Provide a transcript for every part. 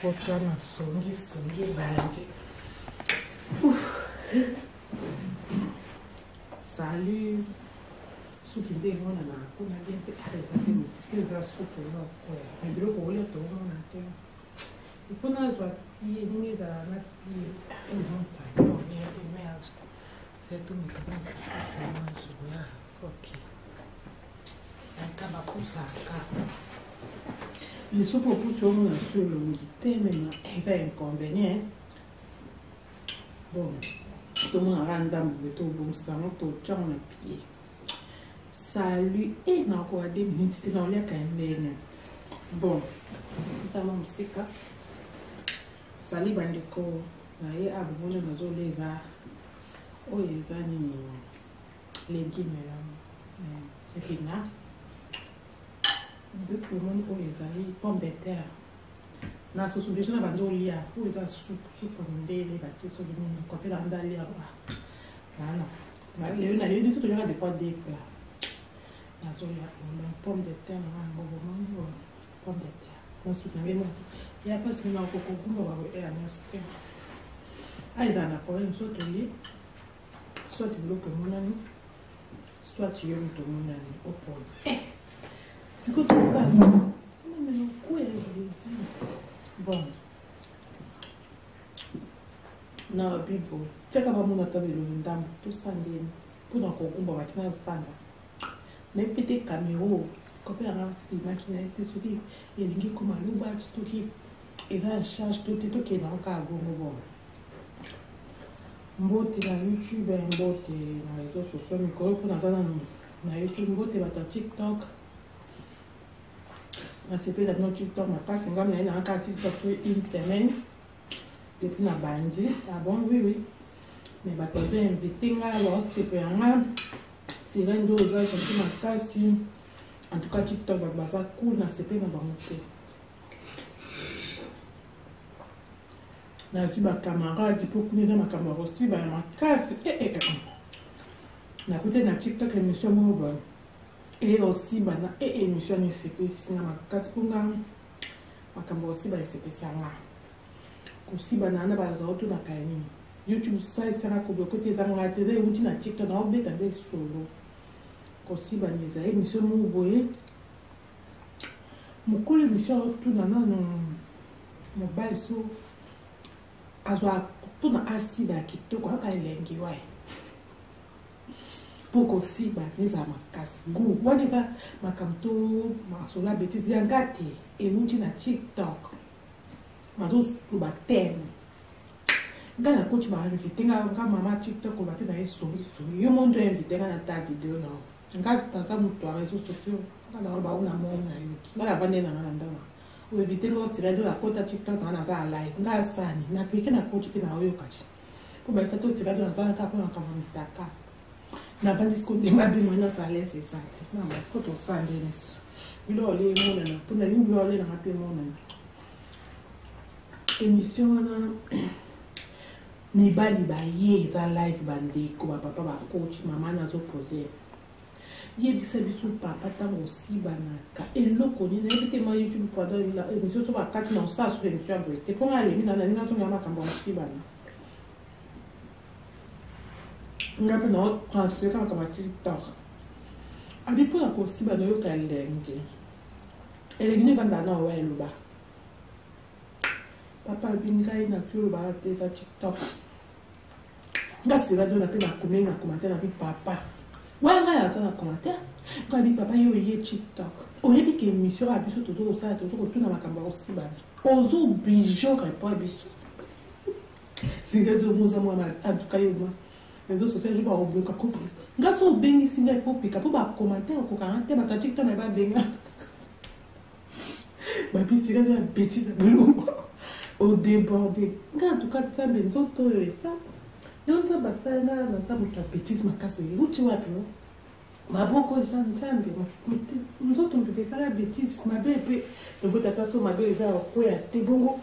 Potana songi banje. Salut. Soutien on a kuna gente arresa que me tira suco no coia. Me virou com olho todo na tela. E foi na tua e ninguém da na e não sai. Não, nem tem mais. Certo, me acaba de mais jogar. OK. Acaba por sacar. Mais se pour tout le monde sur le guité même est inconvénient. Bon, tout le monde a random tout bon ça non tout tchon le pied. Salut et na quoi des minutes dans les cannes. Bon, ça mon sticker. Salut bandiko. Na ye abonne na zo leza. O ezani légumes épinards. Depuis le moment où ils allaient pommes de terre, na sauce déjà na bando lia, où ils a soupe ndé les bâtis sur le menu, copier la ndalie à bas. Voilà. Il y a des choses des fois des plats. Na zo lia, pommes de terre, na bon pommes de terre. Na soupe na bien. Il y a pas ce que na coco kumba ba e a nostre. Ai dans la poêle soit au lit, soit tu bloques mon ami, soit tu y ton mon ami au pot. C'est quoi tout ça? Mais non, quoi est-ce? Bon. Non, Bibo. Tu as qu'à mon attendre le dame, tout ça, pour dans le combat, tu n'as pas ça. Mais petit caméo, quand on a un film qui n'a été souri, il y a des comme un loup, tout qui est en charge, tout qui est dans le cas, bon. Mbote na YouTube, mbote na réseaux sociaux, micro pour na YouTube, mbote na TikTok. C'est pas dans TikTok, ma classe, c'est comme un cas TikTok sur une semaine. Depuis la bandit. Ah bon, oui. Mais bah, tu es invité là, alors c'est pas un c'est un dosage, j'ai ma classe. En tout cas, TikTok, bah, ça cool, c'est pas dans mon pays. Là, tu ma camarade, tu peux connaître ma camarade aussi, bah, ma classe. On a écouté dans TikTok l'émission Mobile. Et aussi, bah, et émission ni spéciale na makati punga makambo aussi ba spéciale là. Aussi banana ba za auto na kaini. YouTube ça sera ko côté za ngala télé ou na TikTok na obeta des solo. Aussi ba ni za émission mo boye. Mo ko l'émission tout na no mobile so azwa tout na asi ba kitoko ka lengi wa. Pour aussi baptiser ma casse go wani za makamto masola bêtise ya ngati et uti na TikTok mazo su batem ngana coach ba invité nga mama TikTok ko batina eso yo mondo invité nga na ta vidéo non nga tata muto a réseaux sociaux ngana ba una mona yuki ngana bande na ndana o invité ngo sira de la kota TikTok na za live nga sani na cliquer na coach pe na oyo kachi pour ba tato sira de na za ka pour na kamita na pas disco de ma bi mona ça laisse ça non mais ce que tu sens Denis il a les mona na pour na limbi ole na pe mona émission na mi bali ba ye za live bande ko papa ba coach maman na zo poser ye bisa bisu papa ta aussi banaka et le koni na ebite ma YouTube pendant la émission so ba 4 na ça sur émission abrété pour aller mi na na to ngama kamba aussi bana nga pe na transfert comme TikTok abi pour la aussi ba no yo kalenge elengine kanda na wa eluba papa binga ina tulo ba te za TikTok nga sira do na pe na kumenga commentaire na bi papa wa nga ya na commentaire nga bi papa yo ye TikTok o yebi ke émission abiso to zo sa to zo to na makamba aussi ba ozo obligé répondre abiso c'est de vous à moi en tout cas yo les autres sociaux je pas oublier ka coupe nga so bengi singa il faut pika pour ba commentaire ko karante ba TikTok na ba benga ba puis c'est de la bêtise au débordé nga en tout cas ça mais autres ça donc ça ba ça na ça muta bêtise ma casse où tu vois puis ma bon ko ça nsambe nous autres on peut faire la bêtise ma belle pe de votre tasso ma belle ça ko ya te bongo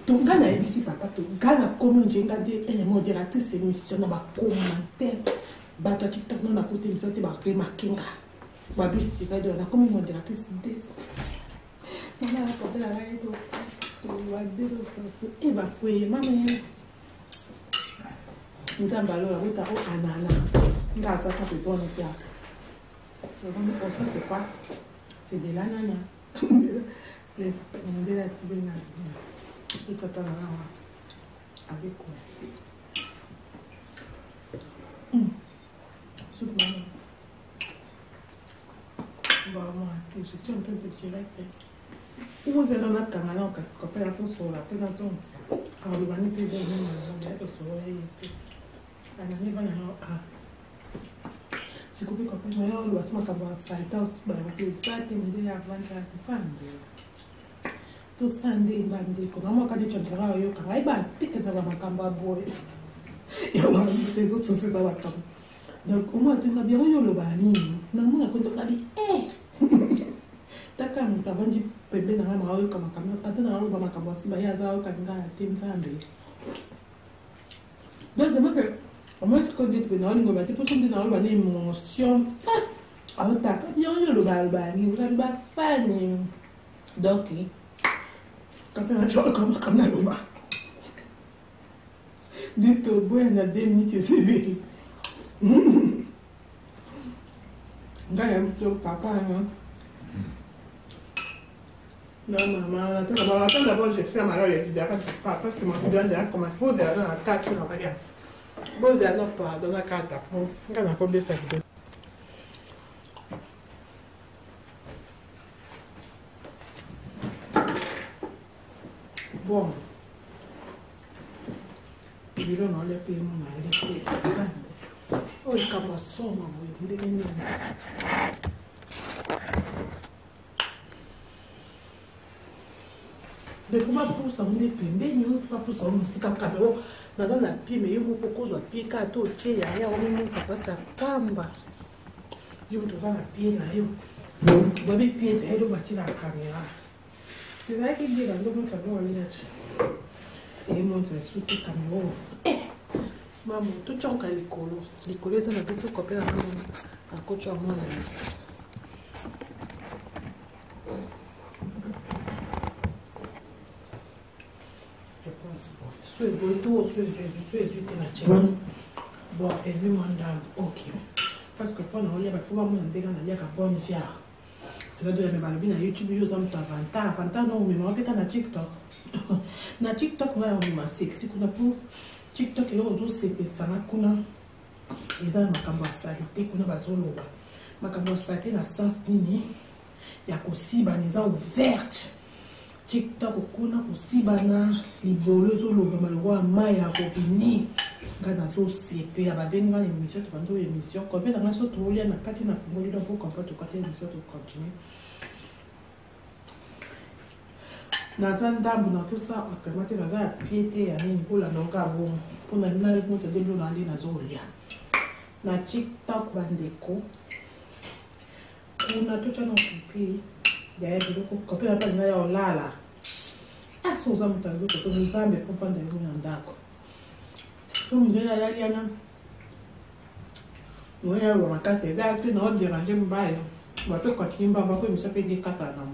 donc gana ebisi papa to gana comme njenga de elle modératrice émission na ba commentaire ba ta TikTok na côté émission te ba remarquinga ba bisi ba de na comme modératrice de maman la porter la radio Vadelo sasa. Bafouille, maman. Nous avons ballon la route à ananas. Nous avons ça pour bon et puis. Donc ça c'est quoi? C'est de l'ananas. Les de la tibena. Tout à l'heure avec quoi? Soupe maman. Bon, moi, je suis un peu de direct. Vous êtes dans la caméra, on peut faire tout sur la présentation. Alors, le banni peut bien, on va être sur c'est coupé comme ça, mais là, on doit se mettre à ça. Il y a aussi des ça, qui me dit avant de tout ça, des bandits. Quand on a des gens qui ont eu un peu de temps, et on a eu les autres sociétés dans la caméra. Donc, au moins, tu n'as bien eu le banni. Non, on a compris, on a dit, taka mutabanji pembe na mama wao kama kamera hata na wao kama kama si baya zao kaninga team zambe donc de même au moins quand dit que na wao ngobati pour tomber na wao ba émotion ah taka yo le balba ni vous avez pas fan donc quand on a joué comme na loba dit to boy na 2 minutes c'est vrai ngaya mtio papa hein. Non, maman, attends d'abord, je ferme alors les vidéos parce que ma vidéo est commencé. Vous allez dans la carte, non, regarde. Vous allez dans la carte, regarde encore bien ça vidéo. Bon. Je vais aller payer mon allée. Oh, il y a pas ça, maman. Il y a de comment pour ça on est pembe ni pas pour ça on sika kabelo naza na pime yo ko kozwa pika to che ya o mimi kapasa kamba yo to na pie na yo bobi pie te do bachi na kamera te vai que dia ndo mutsa no liachi e monta suti kamera mamu to chonka likolo za na biso kopela mamu akocha mwana. Soit bon, soit bon, et lui ok. Parce que faut nous pas faut pas mon intégrer dans la bonne fière. C'est là de mes balbines à YouTube, ils ont avant non, mais on peut na TikTok. Na TikTok on a ma sexy kuna pour TikTok et on se ça na kuna et dans ma kamba salité kuna bazoloba. Ma kamba salité na sens nini ya kosiba neza ouverte. TikTok kuna kusibana libolo zoloba malwa maya kopini ngana so CP ababenga émission to bando émission ko be na so to lia na kati na fungoli donc pour comprendre to kati émission to continuer na zandambu na tout ça automatiquement na za piété ya nini pour la noka bon pour na na mo te delo na ali na zo lia na TikTok bandeko kuna to chana kupi ya biloko kopela pa na ya olala aso za mutazo ko to nzambe fumfa nda yo ndako to mzee ya yana moya wa makate da tu no déranger mbaya ba to continue ba ko mi sape de kata na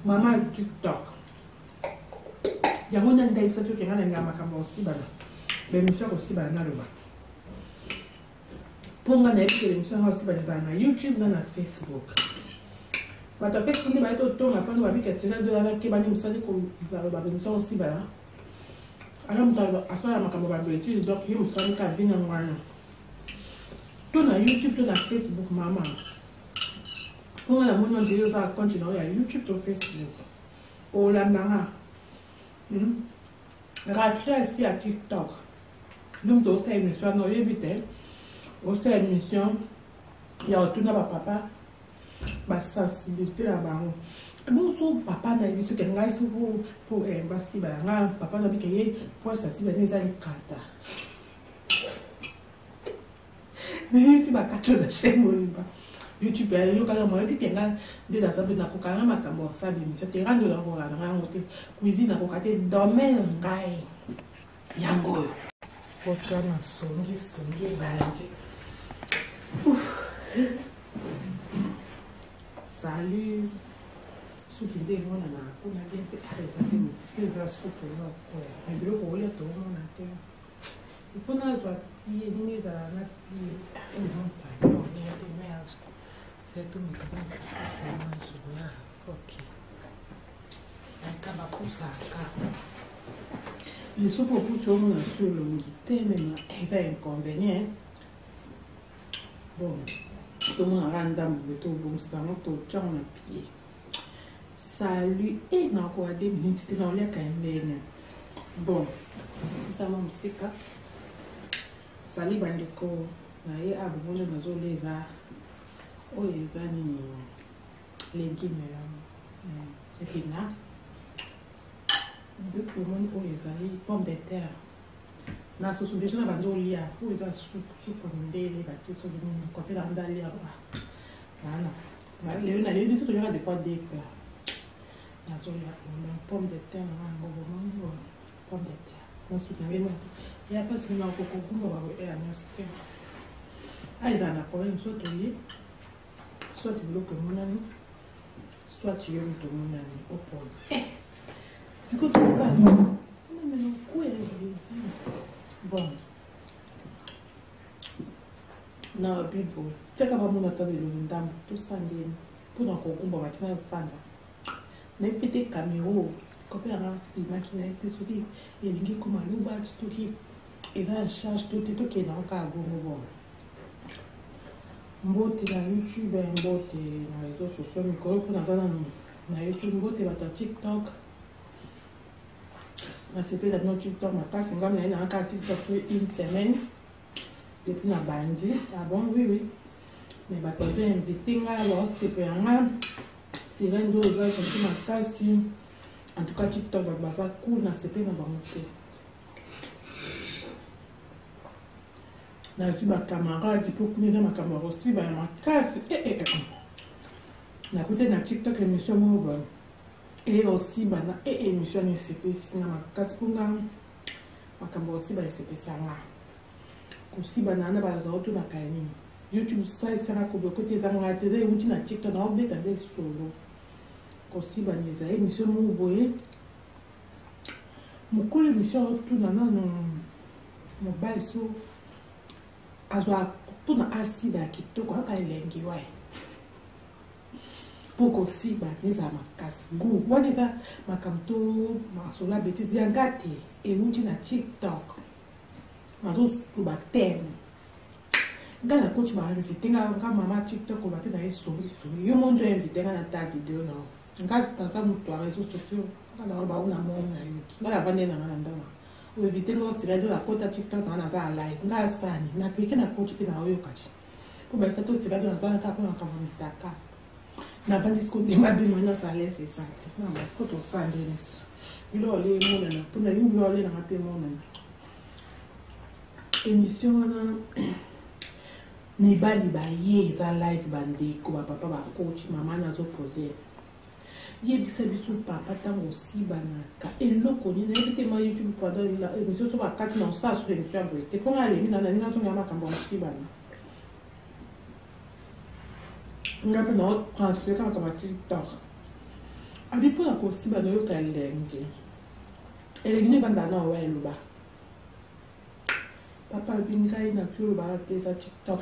mama TikTok ya mona ndai sa to kengana ngama kama osibana be mi sa osibana na loba ponga na epi mi sa osibana na YouTube na Facebook. But en fait, on est autour, on a pas de babi qui de la qui va nous salir comme la nous aussi bas. Alors on a fait ma caméra étude donc il me semble qu'à venir en moyen. Tout na YouTube, tout na Facebook maman. On a la monnaie de ça continuer à YouTube ou Facebook. Oh la maman. Rachel fait à TikTok. Donc dans cette émission non éviter. Au cette émission il y a tout na papa. Ba sensibilité là bas bon so papa na biso ke ngai so pour basi ba nga papa na bikeye pour sensibilité les ali kata mais YouTube ba kacho na chaîne ba YouTube yo kala mo epi kenga de la sabe na kokanga makambo sabe mi so te rando la ko ranga ngote cuisine ko kate domaine ngai yango ko na songi balanje Salut. suti nde emonana kuna bien te eza mpe multiple eza supu nokoya na biloko olia toomona te ifo nazwa pie ndenge ezala na pie emonzaki olia te merge setomikaaaazoya ok aka bapusaka lisupu okuti omona su elongi te mema eza inconvénient bon tomonaka ndambo pe tobongisango totyango na pie salut et na encore 2 minutes te na oliaka ndenge bon osama mosika sali bandeko na ye abomona nazolia eza oyo eza nini legume ya épinard omoni oyo ezali pomme de terre na soso déjà na bando olia oyo eza supu ndele batie soki nini kope na ndalia voilà lelo nalebi biso toliaka des fois des plats nazolia pomme de terre na yango bomoni pomme de terre na suki yango ya mpasi mima kokoguma bakoeya nyonso te aezala na problème soit tolie soit biloko emonani soit yomi tomonani opone siko tosala menakuelezi bon na bible tiaka bamona ta elongi ndambo tosandeni mpona kokumba batina yosanda nayebi te camero kope yanga filmaki na ye te soki elingi koma luba toki eza en charge to te tokendanga kaka bongo bon mbote na youtube mbote na réseau social mikolo mpo naza nano na youtube mbote bato ya tiktok nasepela bino tiktok makasi ngami na ye nanga kaka tiktok so 1 semaine depuis na bandi ah bon oui mais bato bazo invité nga baosepela nga sirene nde oza gentil makasi en tout cas tiktok bato baza cool nasepeli na bango te nazwi bacamarade mpo kuna eza makambo ya kosiba ya makasi nakute na tiktok émission moko ba osiba na émission esepesi nga makasi mpona makambo ya kosiba esepesanga kosiba na bazala otunaka ya nini youtube salisaka kobokote ezanga te eza euti na tiktok naobeta nde solo kosiba ni eza émission moko boye mokolo émission otuna nano mobali so azwa mpona asiba ya kitoko kaka elengi waye mpo kosiba ezala makasi gu wana eza makambo to masola betise yanga te euti na tiktok nazosuluba teme nga nakoti bainvite nga mama tiktok bate na ye sorisori yo mondo invite nga na ta video na nga taza moto ya réseau sociaux nga na baona moni na yoki nga navande nanga na ndama oevite nga osira ndo nakota tiktok nanga naza alive nga asani naklike na koti mpe na oyokati mpo baita tosira ndo naza kaka mpo nakambo mitaka navandi siko ndema bino nyonso alese esa te namba siko tosande neso bilo ole emonana mpona yo bilo ole nanga mpe emonana émission wana mibali baye eza live bandeko bapapa bakochi mama nazopose yebisa biso papa ntango osibanaka eloko nini nayebi te ma youtube pendant la émission so bakati na osala so émission ya boye te mponga alemi na nani nazongela makambo ya osibana nga mpe naotransfere kaka makambo ya tiktok abi mpona kosibana oyoka elenge nde ebanda na owa eloba papa albi ngai nakoki olobaka te eza tiktok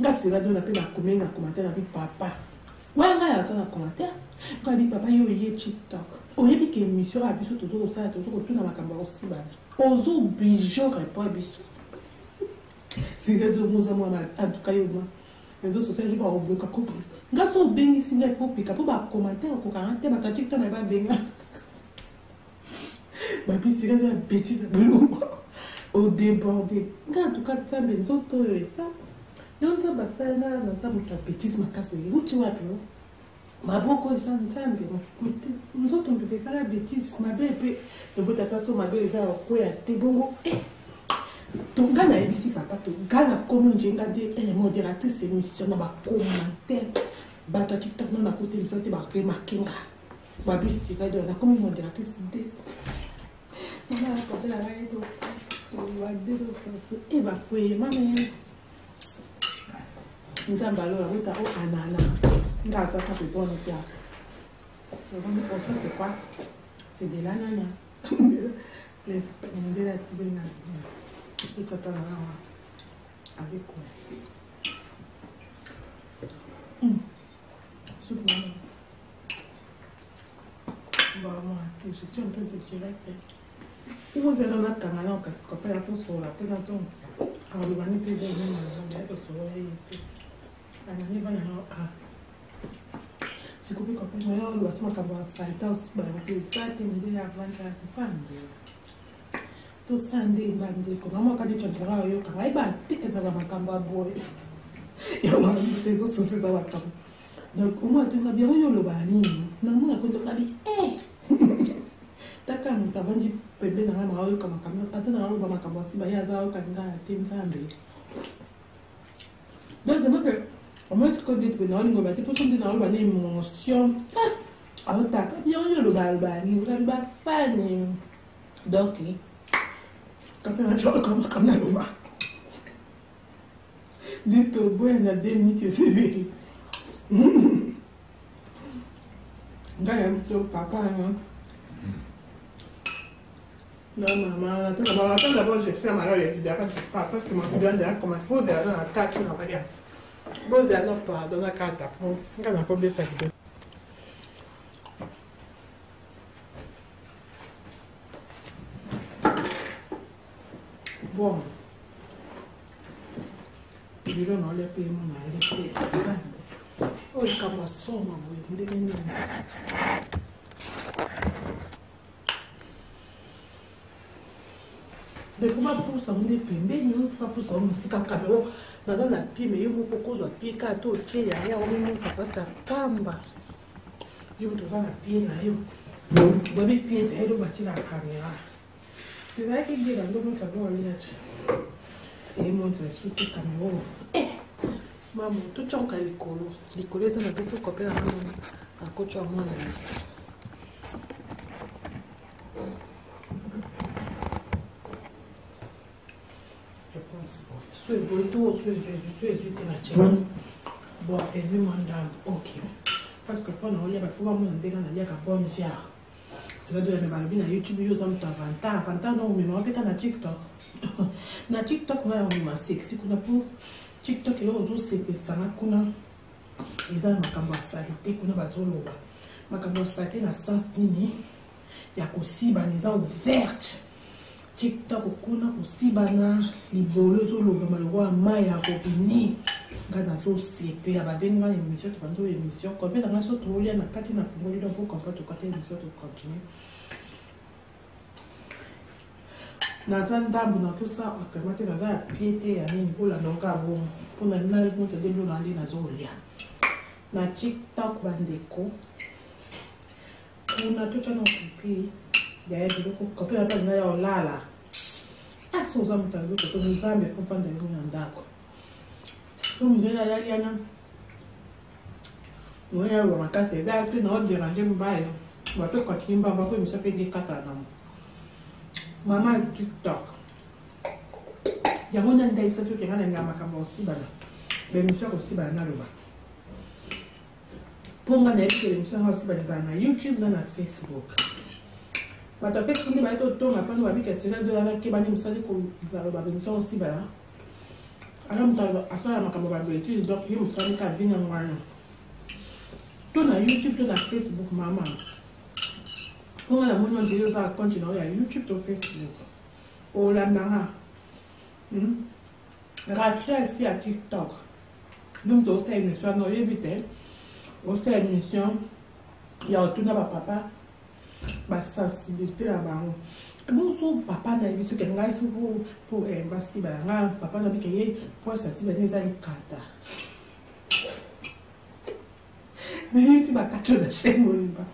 nga sela dona mpe nakomi na commentaire nabi papa wana ngai aza na commentaire ngabi papa yo oye tiktok oyebi ke émission ya biso tozokosala tozokotuna makambo ya kosibana ozooblige répond biso siredomoza mwana antuka yo ma réseau social jo baobloka kopa nga so obengisi ngai fo pika mpo bacommentaire okokanga te bato ya tiktok na babenga babisika eza bétise belongo au débordé nga en tout cas nzambe nzoto oyo eza yo nzambe asali nga naza moto ya bétise makasi oye uti wapi o maboko eza nzambe nzoto mpepe ezala bétise mabe epe ebotaka so mabe eza koya te bongo to nga nayebisi papa to nga nakomi njenga nde modératrice émission na bacommentaire bato ya tiktok na nakote miso te baremarke nga babisika do nakomi modératrice nde mama nakotela ngai to wadero saso bafoye mame nzambe alo yangota o anana nga azaka pepona pia Oh, ça c'est quoi? C'est de l'ananas. Les de la tibéna. Tout à fait avec quoi? Soupe maman. Vraiment, je suis un peu de direct. Vous êtes dans la caméra, quand tu copies la ton sur la peine dans ton sang. Alors, le vanille peut bien, on va être sur la vanille va y avoir. Si vous copiez, mais là, le bâtiment va s'arrêter aussi. Bah, ça, tu me dis avant de faire ça. Tout ça, des bandits. Comment quand tu as un peu de temps, tu as un peu boy. Et on a les autres sociétés dans la caméra. Donc, au moins, tu as bien eu le vanille. Non, on a compté la vie. Taka mutabanji pembe na mama wao kama kamera hata na wao mama kama si baya zao kanisa team sambe donc demain que au moins que des pe na wao ngoma te poso na wao ba ni émotion ah taka bien yo ba ni ba fani donc quand on a joué comme na loma dito boy na 2 minutes c'est vrai ngaya mto papa hein. Non, maman, attends d'abord, je ferme alors les vidéos quand je parle parce que ma vidéo derrière commence. Vous êtes dans la carte, tu n'as pas regardé. Vous êtes dans la carte d'après. Regarde encore bien ça vidéo. Bon. Je vais dans les pays, mon arrêté. Oh, le camasson, maman, vous devez. De comment pour ça on est pembé nous pas pour ça on sika caméra dans la pi mais yo ko zo pi ka to che ya ya o mu ka sa kamba yo to na pi na yo bo bi pi e do ba chi la caméra tu vas que dire ndo mo sa bo ya chi e mo sa su te caméra maman tout chonka likolo ça na peso copier na maman a coach à moi So bon tout so hésiter la chaîne bon évidemment ok parce que faut na olia ba faut ba mo ndeka na lia ka bonne fière c'est là de me balbi na YouTube yo ça me vanta non mais moi peka na TikTok na TikTok na on ma sexy kuna pour TikTok et on se pe sana kuna eza makambo salite kuna bazoloba makambo salite na sens nini ya kosiba neza ouverte TikTok kuna kusibana libolo to loba malwa maya kopini ngana so sepe ya babeni na émission to bando émission ko beta na so to ya na kati na fungoli do pour comprendre to côté émission to continuer na tandambu na tout ça automatique na za piété ya nini pour la longa bon pour na na le monte de l'eau na li na zo lia na TikTok bandeko kuna to chana kupi ya de ko kopia hapa na ya olala aso za mtango to nzambe fupa ndio ndako to mzee ya yana moya wa makate da tu na déranger mbaya wa to ko kimba ba ko mi sa pe de kata na mama TikTok ya mona ndai sa to kengana ngama kama osibana be mi sa osibana na roba ponga na ile mi sa osibana na YouTube na Facebook. But en fait, quand il va être autant, après nous avons question de la qui va nous saluer comme la bénédiction aussi bas. Alors nous avons à ça la macabre bénédiction donc il nous salue qu'à venir en moyen. Tout na YouTube, tout na Facebook, maman. On a la monnaie de ça continuer à YouTube, tout Facebook. Oh la nana. Rachel fait à TikTok. Donc tu as une émission, non éviter. On a une émission. Il y a tout na papa. Ba sensibilité là bas bon so papa na biso ke ngai so pour basi ba nga papa na bikeye pour sensibilité za ikata mais YouTube ba kacho na chaîne ba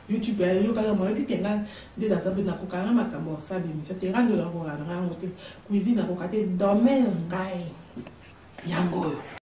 YouTube yo kala mo bi ke nga de da sabe na ko kala makambo sabe mi so te rando la ko ranga ngote cuisine ko kate domaine ngai yango